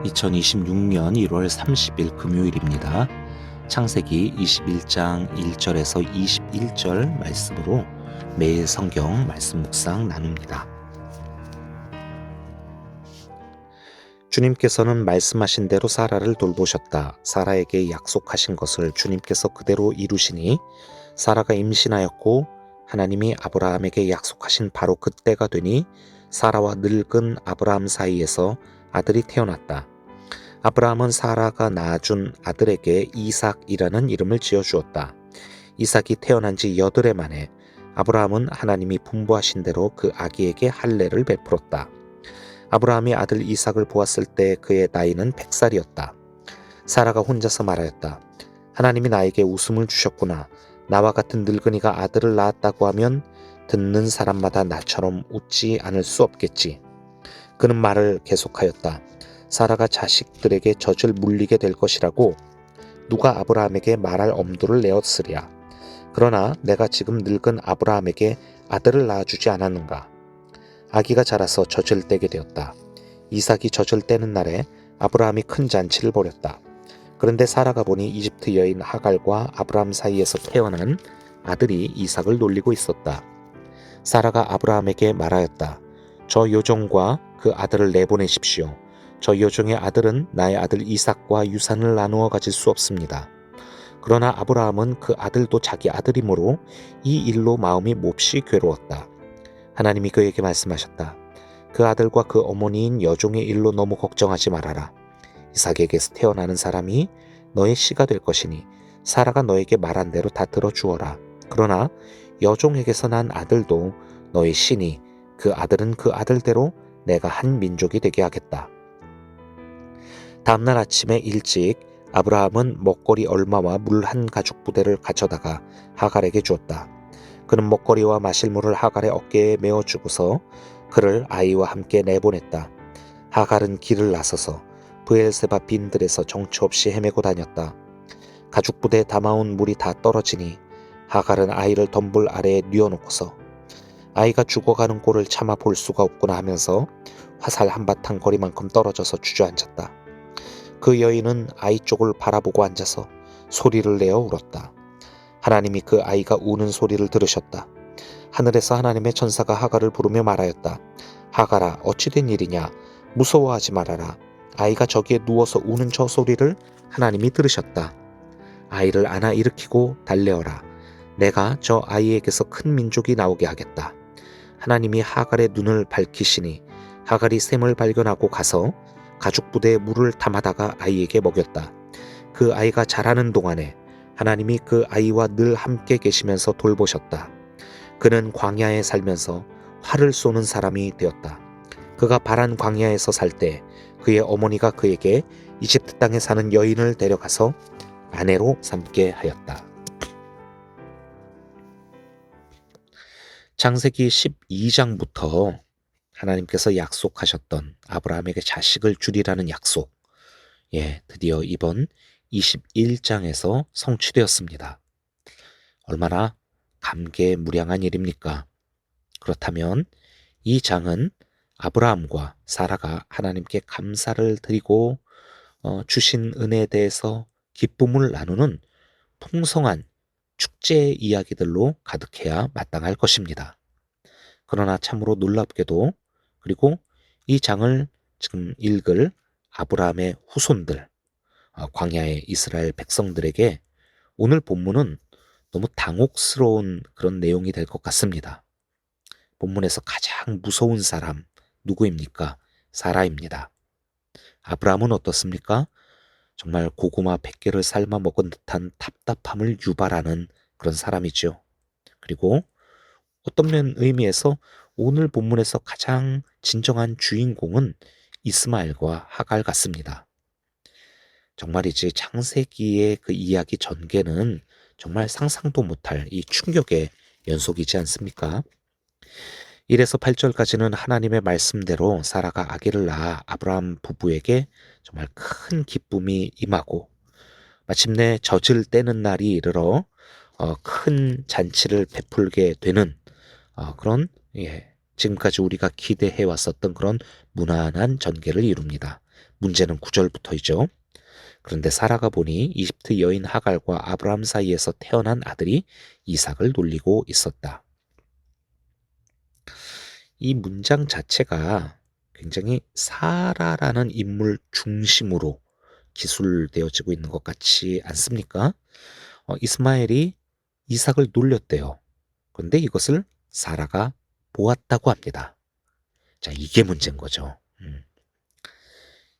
2026년 1월 30일 금요일입니다. 창세기 21장 1절에서 21절 말씀으로 매일 성경 말씀 묵상 나눕니다. 주님께서는 말씀하신 대로 사라를 돌보셨다. 사라에게 약속하신 것을 주님께서 그대로 이루시니 사라가 임신하였고 하나님이 아브라함에게 약속하신 바로 그때가 되니 사라와 늙은 아브라함 사이에서 아들이 태어났다. 아브라함은 사라가 낳아준 아들에게 이삭이라는 이름을 지어주었다. 이삭이 태어난 지 8해 만에 아브라함은 하나님이 분부하신 대로 그 아기에게 할례를 베풀었다. 아브라함이 아들 이삭을 보았을 때 그의 나이는 100살이었다. 사라가 혼자서 말하였다. 하나님이 나에게 웃음을 주셨구나. 나와 같은 늙은이가 아들을 낳았다고 하면 듣는 사람마다 나처럼 웃지 않을 수 없겠지. 그는 말을 계속하였다. 사라가 자식들에게 젖을 물리게 될 것이라고 누가 아브라함에게 말할 엄두를 내었으랴. 그러나 내가 지금 늙은 아브라함에게 아들을 낳아주지 않았는가. 아기가 자라서 젖을 떼게 되었다. 이삭이 젖을 떼는 날에 아브라함이 큰 잔치를 벌였다. 그런데 사라가 보니 이집트 여인 하갈과 아브라함 사이에서 태어난 아들이 이삭을 놀리고 있었다. 사라가 아브라함에게 말하였다. 저 요종과 그 아들을 내보내십시오. 저 요종의 아들은 나의 아들 이삭과 유산을 나누어 가질 수 없습니다. 그러나 아브라함은 그 아들도 자기 아들이므로 이 일로 마음이 몹시 괴로웠다. 하나님이 그에게 말씀하셨다. 그 아들과 그 어머니인 여종의 일로 너무 걱정하지 말아라. 이삭에게서 태어나는 사람이 너의 씨가 될 것이니 사라가 너에게 말한 대로 다 들어주어라. 그러나 여종에게서 난 아들도 너의 씨니 그 아들은 그 아들대로 내가 한 민족이 되게 하겠다. 다음날 아침에 일찍 아브라함은 먹거리 얼마와 물 한 가죽 부대를 가져다가 하갈에게 주었다. 그는 먹거리와 마실 물을 하갈의 어깨에 메어주고서 그를 아이와 함께 내보냈다. 하갈은 길을 나서서 브엘세바 빈들에서 정처 없이 헤매고 다녔다. 가죽 부대에 담아온 물이 다 떨어지니 하갈은 아이를 덤불 아래에 뉘어놓고서 아이가 죽어가는 꼴을 참아 볼 수가 없구나 하면서 화살 한바탕 거리만큼 떨어져서 주저앉았다. 그 여인은 아이 쪽을 바라보고 앉아서 소리를 내어 울었다. 하나님이 그 아이가 우는 소리를 들으셨다. 하늘에서 하나님의 천사가 하갈을 부르며 말하였다. 하갈아, 어찌 된 일이냐? 무서워하지 말아라. 아이가 저기에 누워서 우는 저 소리를 하나님이 들으셨다. 아이를 안아 일으키고 달래어라. 내가 저 아이에게서 큰 민족이 나오게 하겠다. 하나님이 하갈의 눈을 밝히시니 하갈이 샘을 발견하고 가서 가죽 부대에 물을 담아다가 아이에게 먹였다. 그 아이가 자라는 동안에 하나님이 그 아이와 늘 함께 계시면서 돌보셨다. 그는 광야에 살면서 활을 쏘는 사람이 되었다. 그가 바란 광야에서 살 때 그의 어머니가 그에게 이집트 땅에 사는 여인을 데려가서 아내로 삼게 하였다. 창세기 12장부터 하나님께서 약속하셨던 아브라함에게 자식을 주리라는 약속, 드디어 이번 21장에서 성취되었습니다. 얼마나 감개무량한 일입니까? 그렇다면 이 장은 아브라함과 사라가 하나님께 감사를 드리고 주신 은혜에 대해서 기쁨을 나누는 풍성한 축제의 이야기들로 가득해야 마땅할 것입니다. 그러나 참으로 놀랍게도 그리고 이 장을 지금 읽을 아브라함의 후손들, 광야의 이스라엘 백성들에게 오늘 본문은 너무 당혹스러운 그런 내용이 될 것 같습니다. 본문에서 가장 무서운 사람 누구입니까? 사라입니다. 아브라함은 어떻습니까? 정말 고구마 100개를 삶아 먹은 듯한 답답함을 유발하는 그런 사람이죠. 그리고 어떤 의미에서 오늘 본문에서 가장 진정한 주인공은 이스마엘과 하갈 같습니다. 정말이지 창세기의 그 이야기 전개는 정말 상상도 못할 이 충격의 연속이지 않습니까? 1에서 8절까지는 하나님의 말씀대로 사라가 아기를 낳아 아브라함 부부에게 정말 큰 기쁨이 임하고 마침내 젖을 떼는 날이 이르러 큰 잔치를 베풀게 되는 그런 지금까지 우리가 기대해 왔었던 그런 무난한 전개를 이룹니다. 문제는 9절부터이죠. 그런데 사라가 보니 이집트 여인 하갈과 아브라함 사이에서 태어난 아들이 이삭을 놀리고 있었다. 이 문장 자체가 굉장히 사라라는 인물 중심으로 기술되어지고 있는 것 같지 않습니까? 이스마엘이 이삭을 놀렸대요. 그런데 이것을 사라가 보았다고 합니다. 자, 이게 문제인 거죠.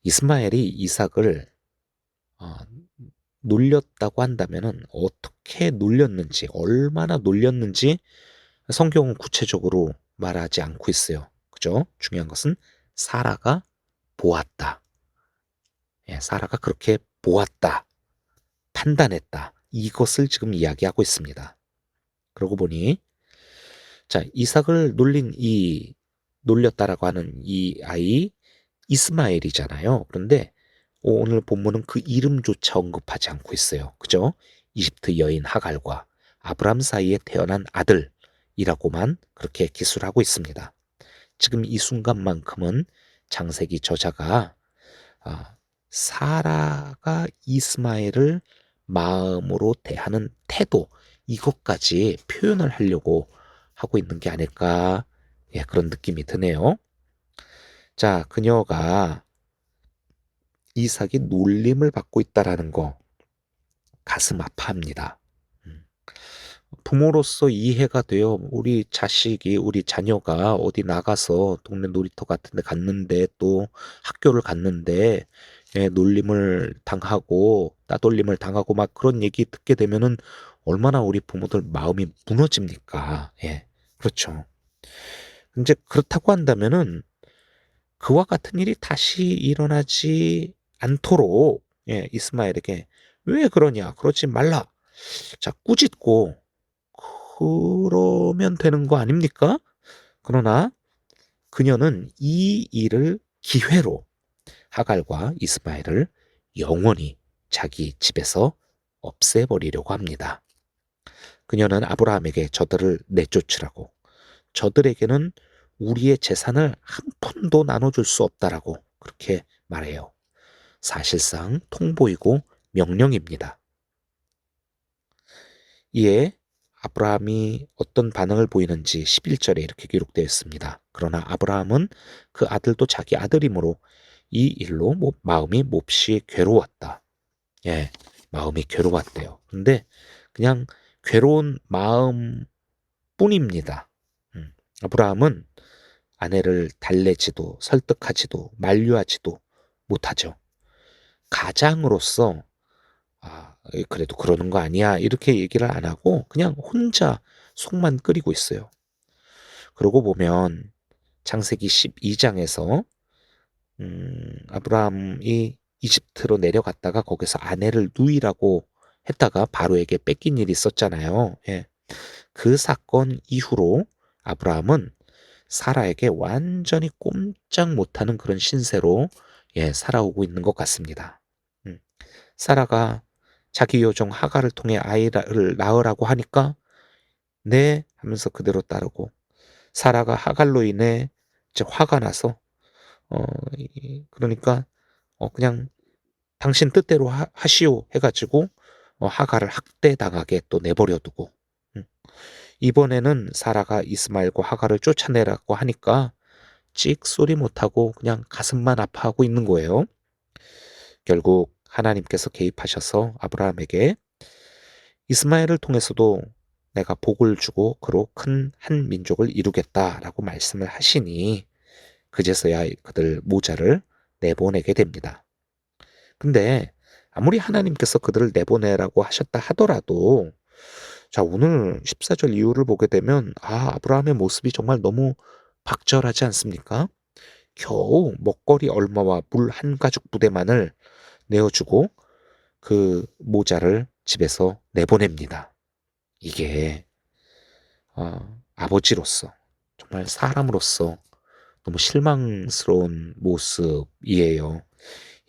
이스마엘이 이삭을 어, 놀렸다고 한다면은 어떻게 놀렸는지, 얼마나 놀렸는지 성경은 구체적으로 말하지 않고 있어요. 그죠? 중요한 것은 사라가 보았다. 예, 사라가 그렇게 보았다. 판단했다. 이것을 지금 이야기하고 있습니다. 그러고 보니, 자, 이삭을 놀렸다라고 하는 이 아이, 이스마엘이잖아요. 그런데 오늘 본문은 그 이름조차 언급하지 않고 있어요. 그죠? 이집트 여인 하갈과 아브람 사이에 태어난 아들이라고만 그렇게 기술하고 있습니다. 지금 이 순간만큼은 창세기 저자가 사라가 이스마엘을 마음으로 대하는 태도, 이것까지 표현을 하려고 하고 있는 게 아닐까, 예, 그런 느낌이 드네요. 자, 그녀가 이삭이 놀림을 받고 있다라는 거 가슴 아파합니다. 음. 부모로서 이해가 돼요. 우리 자식이, 우리 자녀가 어디 나가서 동네 놀이터 같은 데 갔는데 또 학교를 갔는데 예, 놀림을 당하고 따돌림을 당하고 막 그런 얘기 듣게 되면은 얼마나 우리 부모들 마음이 무너집니까? 예. 그렇죠. 이제 그렇다고 한다면은 그와 같은 일이 다시 일어나지 않도록 예, 이스마엘에게 왜 그러냐? 그러지 말라. 자, 꾸짖고 그러면 되는 거 아닙니까? 그러나 그녀는 이 일을 기회로 하갈과 이스마엘을 영원히 자기 집에서 없애버리려고 합니다. 그녀는 아브라함에게 저들을 내쫓으라고, 저들에게는 우리의 재산을 한 푼도 나눠줄 수 없다라고 그렇게 말해요. 사실상 통보이고 명령입니다. 이에 아브라함이 어떤 반응을 보이는지 11절에 이렇게 기록되어 있습니다. 그러나 아브라함은 그 아들도 자기 아들이므로 이 일로 마음이 몹시 괴로웠다. 예, 마음이 괴로웠대요. 근데 그냥 괴로운 마음 뿐입니다. 아브라함은 아내를 달래지도 설득하지도 만류하지도 못하죠. 가장으로서 그래도 그러는 거 아니야 이렇게 얘기를 안 하고 그냥 혼자 속만 끓이고 있어요. 그러고 보면 창세기 12장에서 아브라함이 이집트로 내려갔다가 거기서 아내를 누이라고 했다가 바로에게 뺏긴 일이 있었잖아요. 예. 그 사건 이후로 아브라함은 사라에게 완전히 꼼짝 못하는 그런 신세로 예, 살아오고 있는 것 같습니다. 사라가 자기 요정 하갈을 통해 아이를 낳으라고 하니까 네 하면서 그대로 따르고 사라가 하갈로 인해 이제 화가 나서 그러니까 그냥 당신 뜻대로 하시오 해가지고 하갈을 학대당하게 또 내버려두고 음, 이번에는 사라가 이스마엘과 하갈을 쫓아내라고 하니까 찍소리 못하고 그냥 가슴만 아파하고 있는 거예요. 결국 하나님께서 개입하셔서 아브라함에게 이스마엘을 통해서도 내가 복을 주고 그로 큰 한 민족을 이루겠다라고 말씀을 하시니 그제서야 그들 모자를 내보내게 됩니다. 근데 아무리 하나님께서 그들을 내보내라고 하셨다 하더라도 자, 오늘 14절 이후를 보게 되면 아브라함의 모습이 정말 너무 박절하지 않습니까? 겨우 먹거리 얼마와 물 한 가죽 부대만을 내어주고 그 모자를 집에서 내보냅니다. 이게 아버지로서 정말 사람으로서 너무 실망스러운 모습이에요.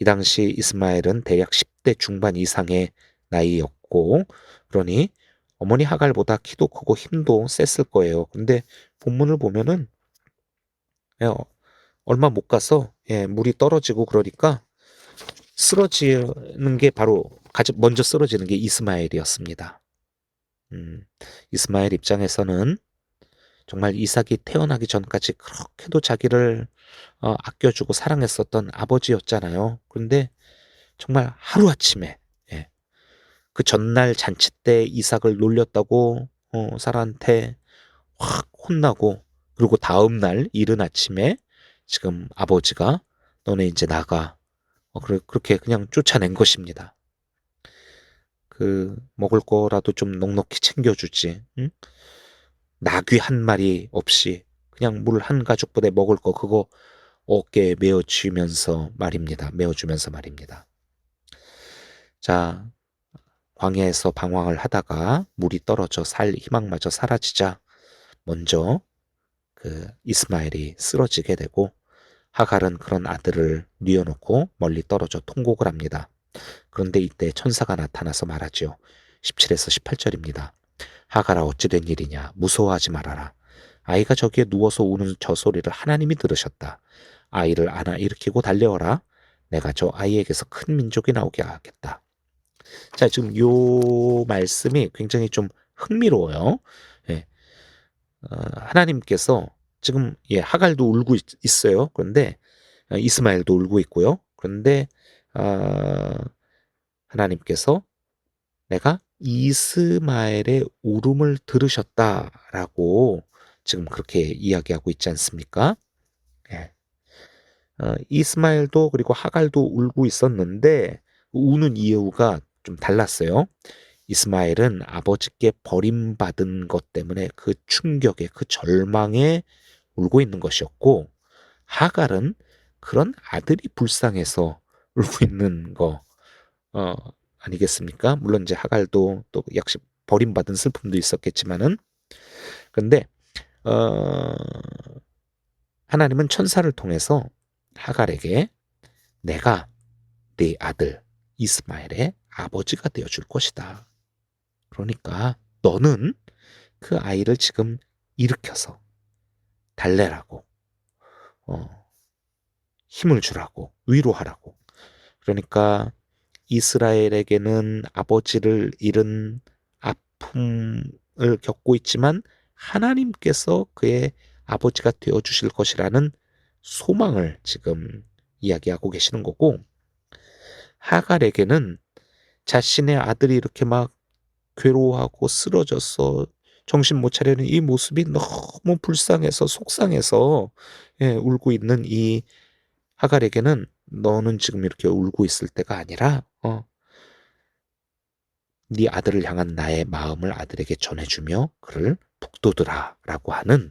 이 당시 이스마엘은 대략 10대 중반 이상의 나이였고 그러니 어머니 하갈보다 키도 크고 힘도 셌을 거예요. 근데 본문을 보면은 예, 얼마 못 가서 물이 떨어지고 그러니까 쓰러지는 게 바로 가장 먼저 쓰러지는 게 이스마엘이었습니다. 음, 이스마엘 입장에서는 정말 이삭이 태어나기 전까지 그렇게도 자기를 아껴주고 사랑했었던 아버지였잖아요. 그런데 정말 하루아침에 예, 그 전날 잔치 때 이삭을 놀렸다고 사라한테 확 혼나고 그리고 다음 날 이른 아침에 지금 아버지가 너네 이제 나가 그렇게 그냥 쫓아낸 것입니다. 그 먹을 거라도 좀 넉넉히 챙겨주지. 응? 나귀 한 마리 없이 그냥 물 한 가죽 부대 먹을 거 그거 어깨에 메어주면서 말입니다. 메어주면서 말입니다. 자, 광야에서 방황을 하다가 물이 떨어져 살 희망마저 사라지자 먼저 그 이스마엘이 쓰러지게 되고 하갈은 그런 아들을 뉘어놓고 멀리 떨어져 통곡을 합니다. 그런데 이때 천사가 나타나서 말하지요. 17에서 18절입니다. 하갈아 어찌 된 일이냐 무서워하지 말아라. 아이가 저기에 누워서 우는 저 소리를 하나님이 들으셨다. 아이를 안아 일으키고 달려오라. 내가 저 아이에게서 큰 민족이 나오게 하겠다. 자, 지금 요 말씀이 굉장히 좀 흥미로워요. 예, 하나님께서 지금 하갈도 울고 있어요. 그런데 이스마엘도 울고 있고요. 그런데 어, 하나님께서 내가 이스마엘의 울음을 들으셨다라고 지금 그렇게 이야기하고 있지 않습니까? 예. 이스마엘도 그리고 하갈도 울고 있었는데 우는 이유가 좀 달랐어요. 이스마엘은 아버지께 버림받은 것 때문에 그 충격에 그 절망에 울고 있는 것이었고 하갈은 그런 아들이 불쌍해서 울고 있는 거 어, 아니겠습니까? 물론 이제 하갈도 또 역시 버림받은 슬픔도 있었겠지만은 근데 어, 하나님은 천사를 통해서 하갈에게 내가 네 아들 이스마엘의 아버지가 되어 줄 것이다. 그러니까 너는 그 아이를 지금 일으켜서 달래라고 어, 힘을 주라고 위로하라고. 그러니까 이스라엘에게는 아버지를 잃은 아픔을 겪고 있지만 하나님께서 그의 아버지가 되어 주실 것이라는 소망을 지금 이야기하고 계시는 거고 하갈에게는 자신의 아들이 이렇게 막 괴로워하고 쓰러져서 정신 못 차리는 이 모습이 너무 불쌍해서 속상해서 울고 있는 이 하갈에게는 너는 지금 이렇게 울고 있을 때가 아니라 네 아들을 향한 나의 마음을 아들에게 전해주며 그를 북돋으라라고 하는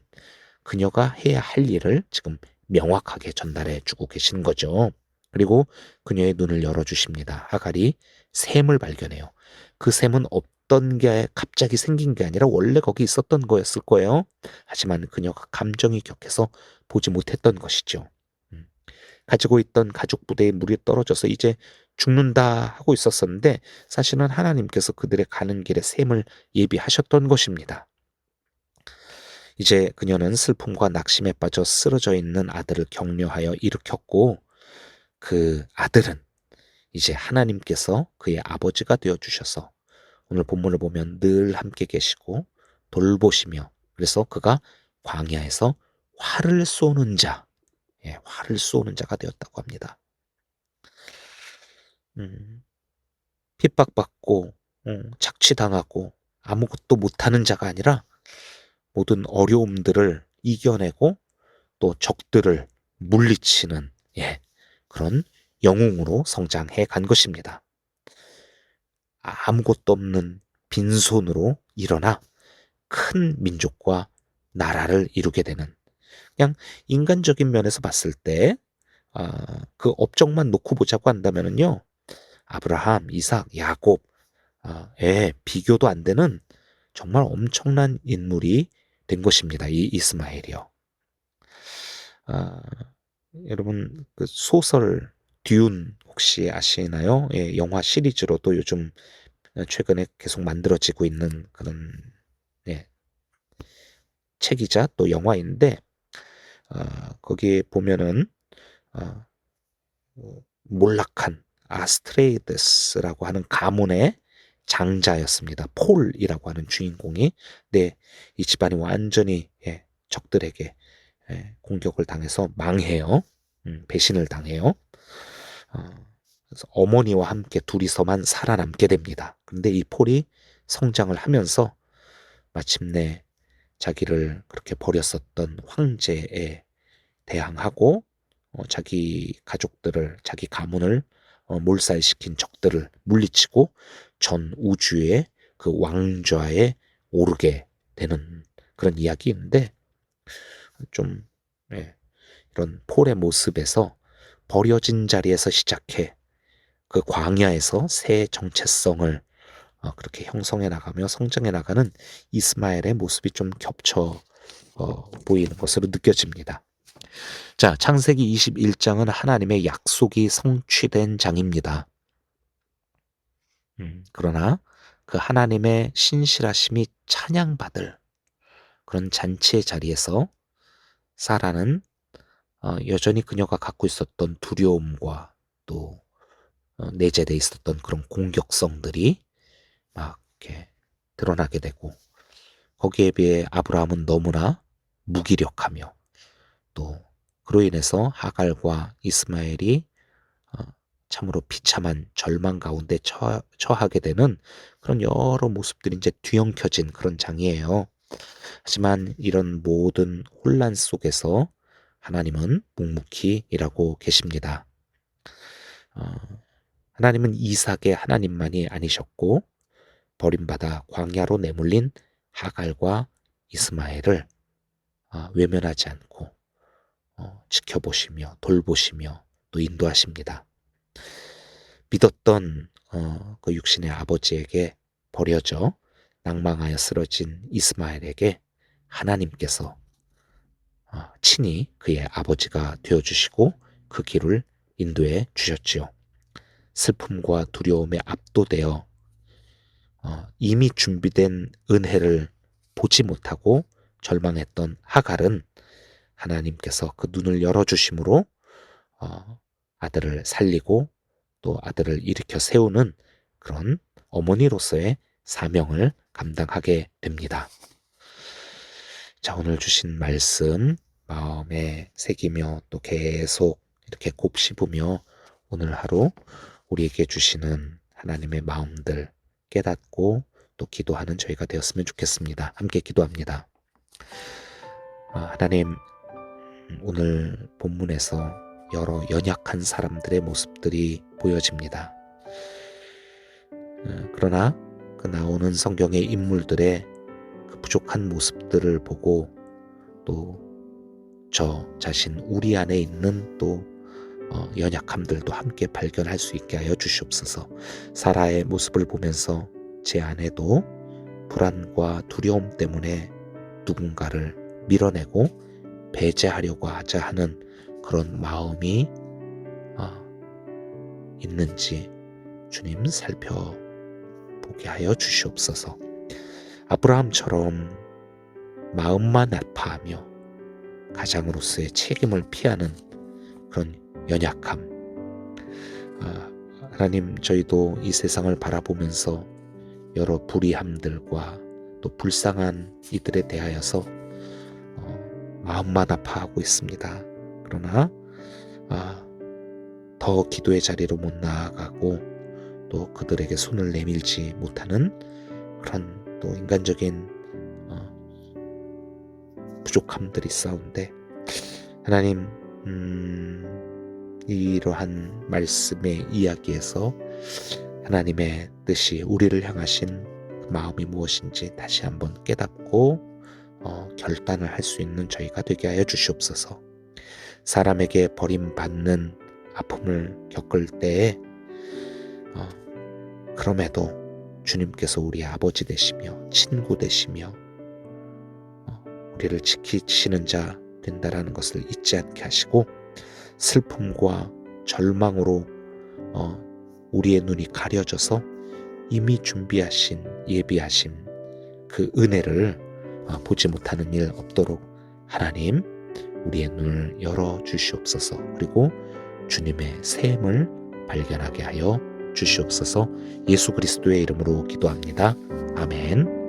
그녀가 해야 할 일을 지금 명확하게 전달해 주고 계신 거죠. 그리고 그녀의 눈을 열어주십니다. 하갈이 샘을 발견해요. 그 샘은 없던 게 갑자기 생긴 게 아니라 원래 거기 있었던 거였을 거예요. 하지만 그녀가 감정이 격해서 보지 못했던 것이죠. 음. 가지고 있던 가죽 부대에 물이 떨어져서 이제 죽는다 하고 있었었는데 사실은 하나님께서 그들의 가는 길에 샘을 예비하셨던 것입니다. 이제 그녀는 슬픔과 낙심에 빠져 쓰러져 있는 아들을 격려하여 일으켰고 그 아들은 이제 하나님께서 그의 아버지가 되어 주셔서 오늘 본문을 보면 늘 함께 계시고 돌보시며 그래서 그가 광야에서 활을 쏘는 자, 활을 쏘는 자가 되었다고 합니다. 음, 핍박받고 착취당하고 아무것도 못하는 자가 아니라 모든 어려움들을 이겨내고 또 적들을 물리치는 그런 영웅으로 성장해 간 것입니다. 아무것도 없는 빈손으로 일어나 큰 민족과 나라를 이루게 되는 그냥 인간적인 면에서 봤을 때 그 업적만 놓고 보자고 한다면은요 아브라함, 이삭, 야곱 비교도 안 되는 정말 엄청난 인물이 된 것입니다. 이 이스마엘이요. 아, 여러분 그 소설 듄 혹시 아시나요? 영화 시리즈로도 요즘 최근에 계속 만들어지고 있는 그런 책이자 또 영화인데 거기에 보면은 어, 몰락한 아스트레이드스라고 하는 가문의 장자였습니다. 폴이라고 하는 주인공이. 네, 이 집안이 완전히 적들에게 공격을 당해서 망해요. 배신을 당해요. 그래서 어머니와 함께 둘이서만 살아남게 됩니다. 근데 이 폴이 성장을 하면서 마침내 자기를 그렇게 버렸었던 황제에 대항하고 자기 가족들을, 자기 가문을 몰살시킨 적들을 물리치고 전 우주의 그 왕좌에 오르게 되는 그런 이야기인데, 좀 이런 폴의 모습에서 버려진 자리에서 시작해 그 광야에서 새 정체성을 그렇게 형성해 나가며 성장해 나가는 이스마엘의 모습이 좀 겹쳐 보이는 것으로 느껴집니다. 자, 창세기 21장은 하나님의 약속이 성취된 장입니다. 그러나 그 하나님의 신실하심이 찬양받을 그런 잔치의 자리에서 사라는 여전히 그녀가 갖고 있었던 두려움과 또 내재돼 있었던 그런 공격성들이 막 이렇게 드러나게 되고, 거기에 비해 아브라함은 너무나 무기력하며, 또 그로 인해서 하갈과 이스마엘이 참으로 비참한 절망 가운데 처하게 되는 그런 여러 모습들이 이제 뒤엉켜진 그런 장이에요. 하지만 이런 모든 혼란 속에서 하나님은 묵묵히 일하고 계십니다. 하나님은 이삭의 하나님만이 아니셨고, 버림받아 광야로 내몰린 하갈과 이스마엘을 외면하지 않고 지켜보시며 돌보시며 또 인도하십니다. 믿었던 그 육신의 아버지에게 버려져 낭망하여 쓰러진 이스마엘에게 하나님께서 친히 그의 아버지가 되어주시고 그 길을 인도해 주셨지요. 슬픔과 두려움에 압도되어 이미 준비된 은혜를 보지 못하고 절망했던 하갈은 하나님께서 그 눈을 열어주심으로 아들을 살리고 또 아들을 일으켜 세우는 그런 어머니로서의 사명을 감당하게 됩니다. 자, 오늘 주신 말씀 마음에 새기며 또 계속 이렇게 곱씹으며 오늘 하루 우리에게 주시는 하나님의 마음들 깨닫고 또 기도하는 저희가 되었으면 좋겠습니다. 함께 기도합니다. 하나님, 오늘 본문에서 여러 연약한 사람들의 모습들이 보여집니다. 그러나 그 나오는 성경의 인물들의 그 부족한 모습들을 보고 또 저 자신 우리 안에 있는 또 연약함들도 함께 발견할 수 있게 하여 주시옵소서. 사라의 모습을 보면서 제 안에도 불안과 두려움 때문에 누군가를 밀어내고 배제하려고 하자 하는 그런 마음이 있는지 주님 살펴보게 하여 주시옵소서. 아브라함처럼 마음만 아파하며 가장으로서의 책임을 피하는 그런 연약함, 하나님, 저희도 이 세상을 바라보면서 여러 불의함들과 또 불쌍한 이들에 대하여서 마음만 아파하고 있습니다. 그러나 더 기도의 자리로 못 나아가고 또 그들에게 손을 내밀지 못하는 그런 또 인간적인 부족함들이 있사온데, 하나님, 이러한 말씀의 이야기에서 하나님의 뜻이 우리를 향하신 마음이 무엇인지 다시 한번 깨닫고 결단을 할 수 있는 저희가 되게 하여 주시옵소서. 사람에게 버림받는 아픔을 겪을 때에 그럼에도 주님께서 우리의 아버지 되시며 친구 되시며 우리를 지키시는 자 된다라는 것을 잊지 않게 하시고, 슬픔과 절망으로 우리의 눈이 가려져서 이미 준비하신 예비하신 그 은혜를 보지 못하는 일 없도록 하나님 우리의 눈을 열어 주시옵소서. 그리고 주님의 샘을 발견하게 하여 주시옵소서. 예수 그리스도의 이름으로 기도합니다. 아멘.